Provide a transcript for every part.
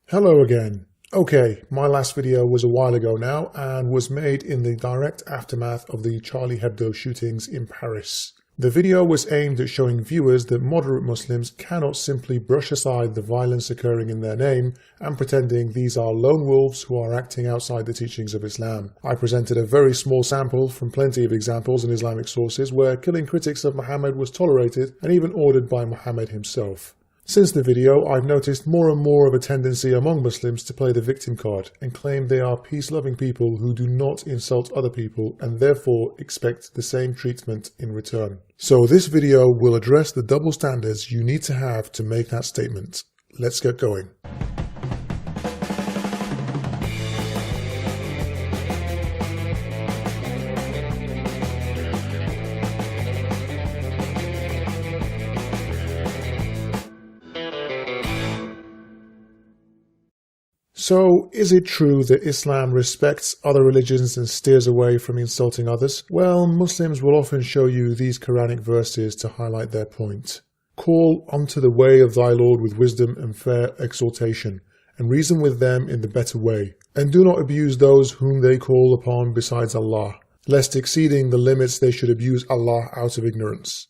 Hello again. Okay, my last video was a while ago now and was made in the direct aftermath of the Charlie Hebdo shootings in Paris. The video was aimed at showing viewers that moderate Muslims cannot simply brush aside the violence occurring in their name and pretending these are lone wolves who are acting outside the teachings of Islam. I presented a very small sample from plenty of examples in Islamic sources where killing critics of Muhammad was tolerated and even ordered by Muhammad himself. Since the video, I've noticed more and more of a tendency among Muslims to play the victim card and claim they are peace-loving people who do not insult other people and therefore expect the same treatment in return. So this video will address the double standards you need to have to make that statement. Let's get going. So, is it true that Islam respects other religions and steers away from insulting others? Well, Muslims will often show you these Quranic verses to highlight their point. Call unto the way of thy Lord with wisdom and fair exhortation, and reason with them in the better way. And do not abuse those whom they call upon besides Allah, lest exceeding the limits they should abuse Allah out of ignorance.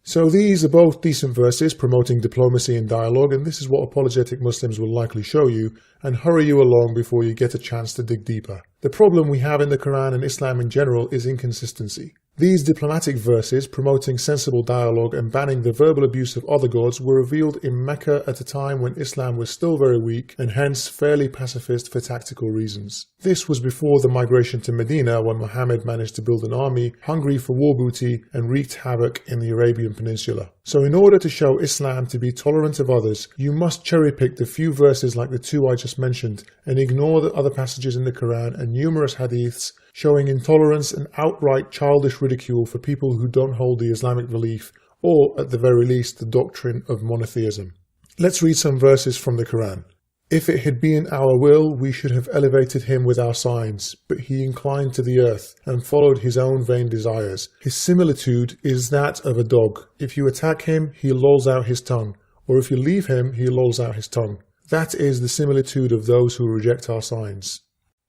So these are both decent verses promoting diplomacy and dialogue, and this is what apologetic Muslims will likely show you and hurry you along before you get a chance to dig deeper. The problem we have in the Quran and Islam in general is inconsistency. These diplomatic verses promoting sensible dialogue and banning the verbal abuse of other gods were revealed in Mecca at a time when Islam was still very weak and hence fairly pacifist for tactical reasons. This was before the migration to Medina when Muhammad managed to build an army hungry for war booty and wreaked havoc in the Arabian Peninsula. So in order to show Islam to be tolerant of others, you must cherry pick the few verses like the two I just mentioned and ignore the other passages in the Quran and numerous hadiths showing intolerance and outright childish ridicule for people who don't hold the Islamic belief or, at the very least, the doctrine of monotheism. Let's read some verses from the Quran. If it had been our will, we should have elevated him with our signs, but he inclined to the earth and followed his own vain desires. His similitude is that of a dog. If you attack him, he lolls out his tongue, or if you leave him, he lolls out his tongue. That is the similitude of those who reject our signs.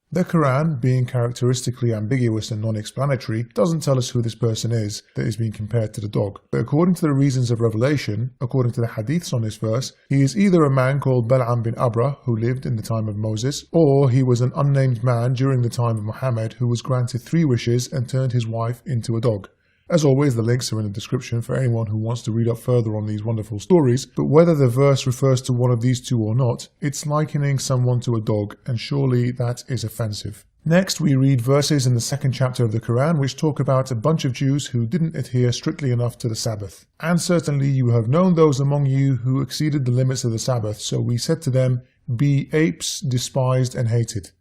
The Quran, being characteristically ambiguous and non-explanatory, doesn't tell us who this person is that is being compared to the dog. But according to the reasons of revelation, according to the hadiths on this verse, he is either a man called Bal'am bin Abra, who lived in the time of Moses, or he was an unnamed man during the time of Muhammad who was granted 3 wishes and turned his wife into a dog. As always, the links are in the description for anyone who wants to read up further on these wonderful stories, but whether the verse refers to one of these two or not, it's likening someone to a dog, and surely that is offensive. Next, we read verses in the 2nd chapter of the Quran which talk about a bunch of Jews who didn't adhere strictly enough to the Sabbath. And certainly you have known those among you who exceeded the limits of the Sabbath, so we said to them, be apes, despised and hated.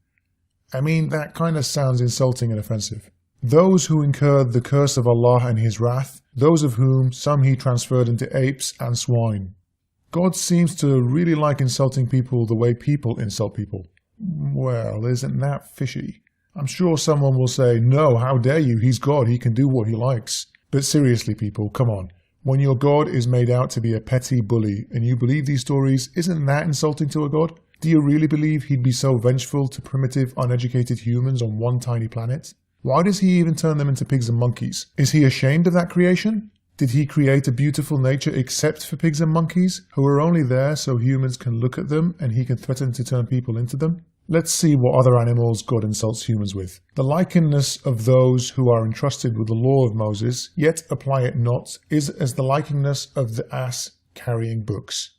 I mean, that kind of sounds insulting and offensive. Those who incurred the curse of Allah and His wrath, those of whom some He transferred into apes and swine. God seems to really like insulting people the way people insult people. Well, isn't that fishy? I'm sure someone will say, no, how dare you, He's God, He can do what He likes. But seriously people, come on. When your God is made out to be a petty bully and you believe these stories, isn't that insulting to a God? Do you really believe He'd be so vengeful to primitive, uneducated humans on one tiny planet? Why does He even turn them into pigs and monkeys? Is He ashamed of that creation? Did He create a beautiful nature except for pigs and monkeys, who are only there so humans can look at them and He can threaten to turn people into them? Let's see what other animals God insults humans with. The likeness of those who are entrusted with the law of Moses, yet apply it not, is as the likeness of the ass carrying books.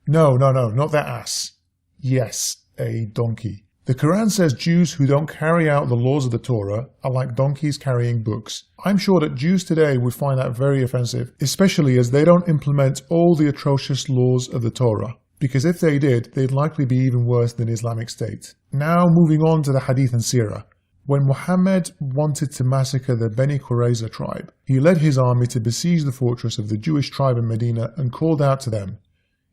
No, not that ass. Yes, a donkey. The Quran says Jews who don't carry out the laws of the Torah are like donkeys carrying books. I'm sure that Jews today would find that very offensive, especially as they don't implement all the atrocious laws of the Torah, because if they did, they'd likely be even worse than Islamic State. Now moving on to the Hadith and Sirah. When Muhammad wanted to massacre the Beni Qurayza tribe, he led his army to besiege the fortress of the Jewish tribe in Medina and called out to them,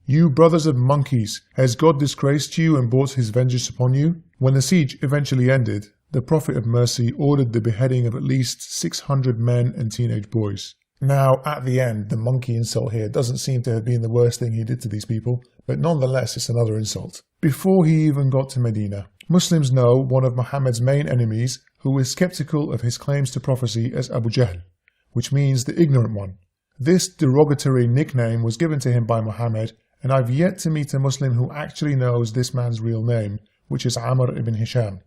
"You brothers of monkeys, has God disgraced you and brought His vengeance upon you?" When the siege eventually ended, the Prophet of Mercy ordered the beheading of at least 600 men and teenage boys. Now, at the end, the monkey insult here doesn't seem to have been the worst thing he did to these people, but nonetheless it's another insult. Before he even got to Medina, Muslims know one of Muhammad's main enemies who is skeptical of his claims to prophecy as Abu Jahl, which means the ignorant one. This derogatory nickname was given to him by Muhammad, and I've yet to meet a Muslim who actually knows this man's real name, which is Amr ibn Hisham.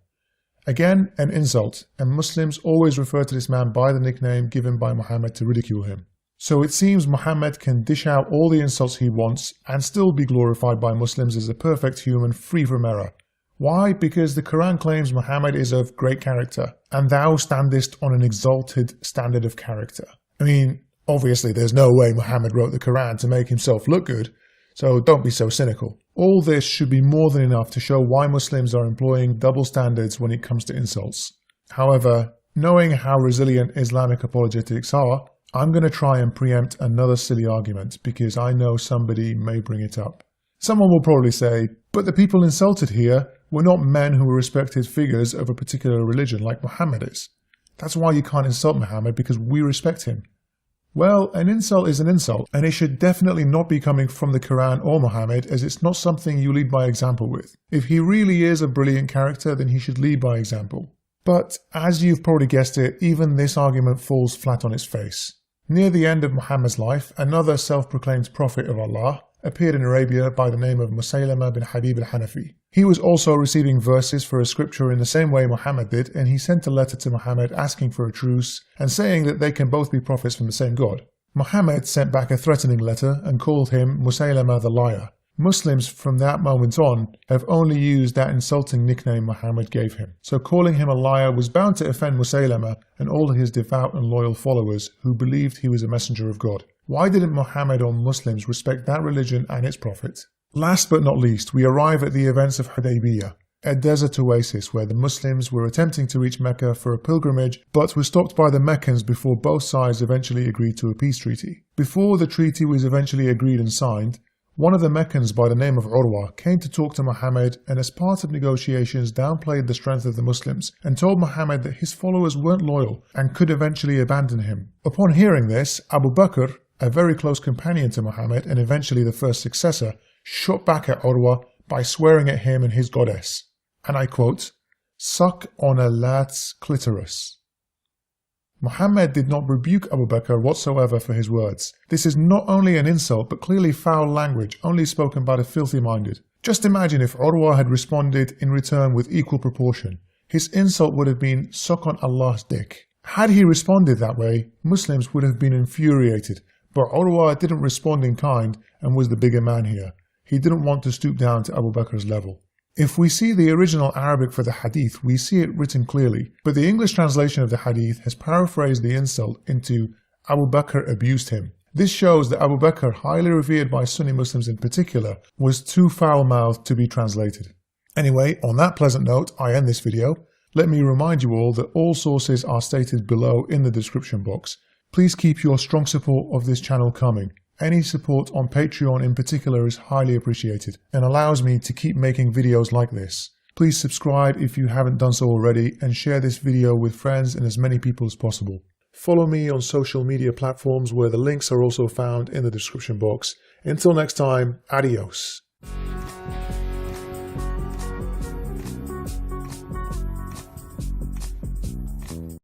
Again, an insult, and Muslims always refer to this man by the nickname given by Muhammad to ridicule him. So it seems Muhammad can dish out all the insults he wants and still be glorified by Muslims as a perfect human free from error. Why? Because the Quran claims Muhammad is of great character, and thou standest on an exalted standard of character. I mean, obviously there's no way Muhammad wrote the Quran to make himself look good, so don't be so cynical. All this should be more than enough to show why Muslims are employing double standards when it comes to insults. However, knowing how resilient Islamic apologetics are, I'm going to try and preempt another silly argument because I know somebody may bring it up. Someone will probably say, but the people insulted here were not men who were respected figures of a particular religion like Muhammad is. That's why you can't insult Muhammad, because we respect him. Well, an insult is an insult, and it should definitely not be coming from the Quran or Muhammad, as it's not something you lead by example with. If he really is a brilliant character, then he should lead by example. But, as you've probably guessed it, even this argument falls flat on its face. Near the end of Muhammad's life, another self-proclaimed prophet of Allah appeared in Arabia by the name of Musaylama bin Habib al-Hanafi. He was also receiving verses for a scripture in the same way Muhammad did, and he sent a letter to Muhammad asking for a truce and saying that they can both be prophets from the same God. Muhammad sent back a threatening letter and called him Musaylama the liar. Muslims from that moment on have only used that insulting nickname Muhammad gave him. So calling him a liar was bound to offend Musaylama and all his devout and loyal followers who believed he was a messenger of God. Why didn't Muhammad or Muslims respect that religion and its prophet? Last but not least, we arrive at the events of Hudaybiyah, a desert oasis where the Muslims were attempting to reach Mecca for a pilgrimage but were stopped by the Meccans before both sides eventually agreed to a peace treaty. Before the treaty was eventually agreed and signed, one of the Meccans by the name of Urwa came to talk to Muhammad and as part of negotiations downplayed the strength of the Muslims and told Muhammad that his followers weren't loyal and could eventually abandon him. Upon hearing this, Abu Bakr, a very close companion to Muhammad and eventually the first successor, shot back at Urwa by swearing at him and his goddess, and I quote, "Suck on a lad's clitoris." Muhammad did not rebuke Abu Bakr whatsoever for his words. This is not only an insult but clearly foul language only spoken by the filthy-minded. Just imagine if Urwa had responded in return with equal proportion. His insult would have been, "Suck on Allah's dick." Had he responded that way, Muslims would have been infuriated, but Urwa didn't respond in kind and was the bigger man here. He didn't want to stoop down to Abu Bakr's level. If we see the original Arabic for the hadith, we see it written clearly, but the English translation of the hadith has paraphrased the insult into Abu Bakr abused him. This shows that Abu Bakr, highly revered by Sunni Muslims in particular, was too foul-mouthed to be translated. Anyway, on that pleasant note, I end this video. Let me remind you all that all sources are stated below in the description box. Please keep your strong support of this channel coming. Any support on Patreon in particular is highly appreciated and allows me to keep making videos like this. Please subscribe if you haven't done so already and share this video with friends and as many people as possible. Follow me on social media platforms where the links are also found in the description box. Until next time, adios.